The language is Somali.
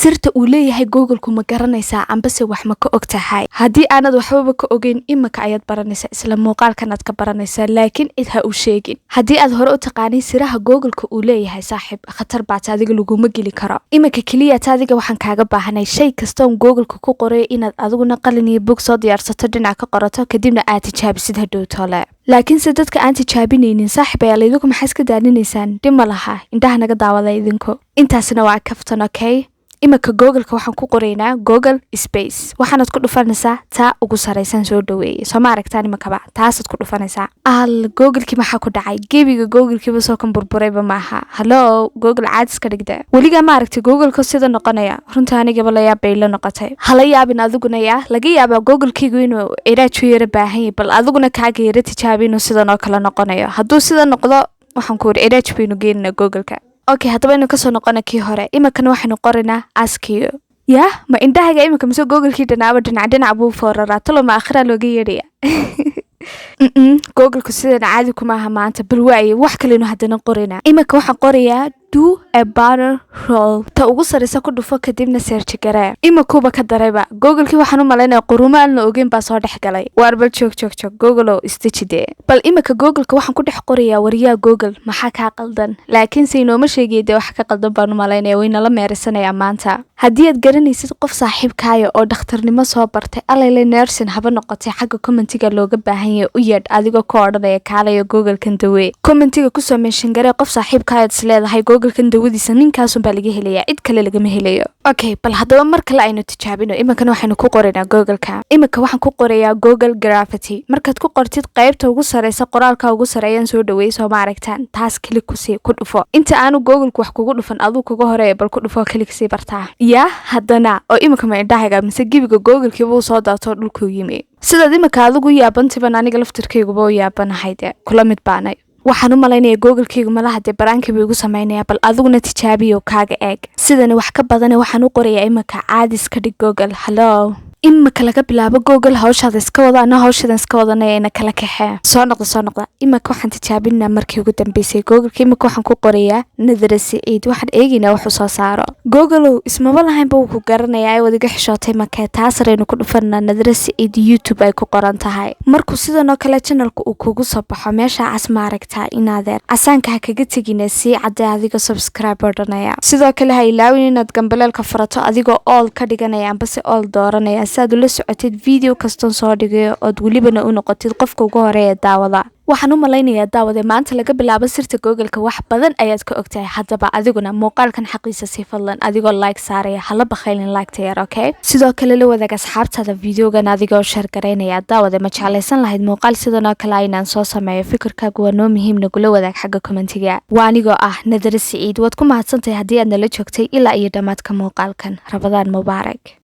sirta uu leeyahay Google-ku ma garanaysaa ambase wax ma ka ogtahay haddii aanad waxba ka ogeyn imika ayaad baranaysaa isla muuqaalkan aad ka baranaysaa laakiin cid ha u sheegin haddii aad hore u taqaanay siraha Google-ku uu leeyahay saaxiib khatar baad adiga laguma geli karo imika kaliya adiga waxaan kaaga baahanay shay kasta oo Google-ku ku qoray inaad adiguna qalin iyo book soo diyaarsato dhinac ka qorato kadibna aad tijaabisid hadhow tole laakiin se dadka aan tijaabinaynin saaxiib ayaa idinku maxay iska daadinaysaan dhima laha indhaha naga daawada idinku intaasna waa kaftan okay imika Google-ka waxaan ku qoraynaa Google space waxaanad ku dhufanaysaa taa ugu sareysan soo dhaweeyay soo ma aragtaan imika taasaad ku dhufanaysaa Google-ki maxaa ku dhacay gebiga Google-kiiba soo kan burburayba maaha hello Google caadis ka dhigda weligaa ma aragtay Google-ka sida noqonaya runta anigaba la yaabay la noqotay hala yaabin adiguna laga yaabaa Google-kiigu inuu eraajo yara baahan yahay bal adiguna kaaga yara tijaabino sida noo kala noqonayo hadduu sida noqdo waxaan ku eraajo baynu geenina Google-ka okay hadaba inuu ka soo noqona kii hore imikana waxaanu qorinaa ask you ma indhahaga imika mise Google-kii dhanaaba dhinac buu fooraraa talo ma akhira looga yeedhaya Google-ku sidaan caadi kuma aha maanta bal waaye wax kale inuu haddana qorinaa imika waxaan qorayaa do a better role ta ugu sareysa ku dhufo kadibna search garee imikuba ka darayba Google-kii waxaan u maleynayaa quruumo aan la ogeyn baa soo dhex galay waar bal joog Google oo istijide bal imika Google-ka waxaan ku dhex qorayaa wariyaa Google maxaa ka qaldan laakiin si inooma sheegayde wax ka qaldan baan u maleynayaa wayna la meerisanayaa maanta haddii aad garanaysid qof saaxiibkaayo oo dhakhtarnimo soo bartay alayle nursing haba noqotay xagga commentiga looga baahan yahay u yeedh adigoo ka odhanaya kaalayo Google-kan dawe commentiga ku soo mention garee qof saaxiibkaayo isleedahay Google-kan dawadiisa ninkaasun baa laga helayaa cid kale lagama helayo okay bal haddaba mar kale aynu tijaabino imikana waxaynu ku qoraynaa Google-ka imika waxaan ku qorayaa Google Gravity markaad ku qortid qaybta ugu sareysa qoraalka ugu sareeyaan soo dhaweey soo ma aragtaan taas klik ku sii ku dhufo inta aanu Google-ku wax kugu dhufan aduu kuga horeeyo bal ku dhufo klik sii bartaa haddana oo imika ma indhahaga mise gebiga Google-kii buu soo daato dhulku yimi sidaad imika adigu yaabantiban aniga laftirkayguba u yaabanahay kula mid baanay waxaan u maleynayaa Google-kaygu malaha dee baraankii igu sameynaya bal adiguna tijaabiyo kaaga eeg sidani wax ka badan waxaan u qorayaa imika caadis ka dhig Google hello imika laga bilaabo Google hawshaada iska wada ana hawshadan iska wadanaya ina kala kaxee soo noqda imika waxaan tijaabinaa markii ugu dambeysay Google-ka imika waxaan ku qorayaa nadara Said waxaan eegaynaa wuxuu soo saaro Google ismaba lahayn buu ku garanayaa ay wadiga xishootay markay taas reeynu ku dhufanaa nadara Said YouTube ay ku qoran tahay markuu sidan oo kale channel-ku uu kugu soo baxo meesha asma aragtaa inaadeer asaanka kaga tagina si cadda adiga subscribe odhanaya sidoo kale ha ilaawin inaad gambaleelka furato adigoo all ka dhiganaya ambase all dooranaya saad ula socotid video kastan soo dhigayo oo welibana u noqotid qofka ugu horeeya daawada waxaan u maleynayaa daawada maanta laga bilaabo sirta Google-ka wax badan ayaad ka ogtahay haddaba adiguna muuqaalkan xaqiisa si fadlan adigoo like saaraya hala bakhaylin like tayar okay sidoo kale la wadaag asxaabtada videogan adigoo share gareynaya daawada ma jeclaysan lahayd muuqaal sidan oo kale inaan soo sameeyo fikirkaagu waa noo muhiim nagula wadaag xagga commentiga waa anigoo nadara Said waad ku mahadsantahay haddii aad nala joogtay ilaa iyo dhamaadka muuqaalkan Ramadaan Mubaarak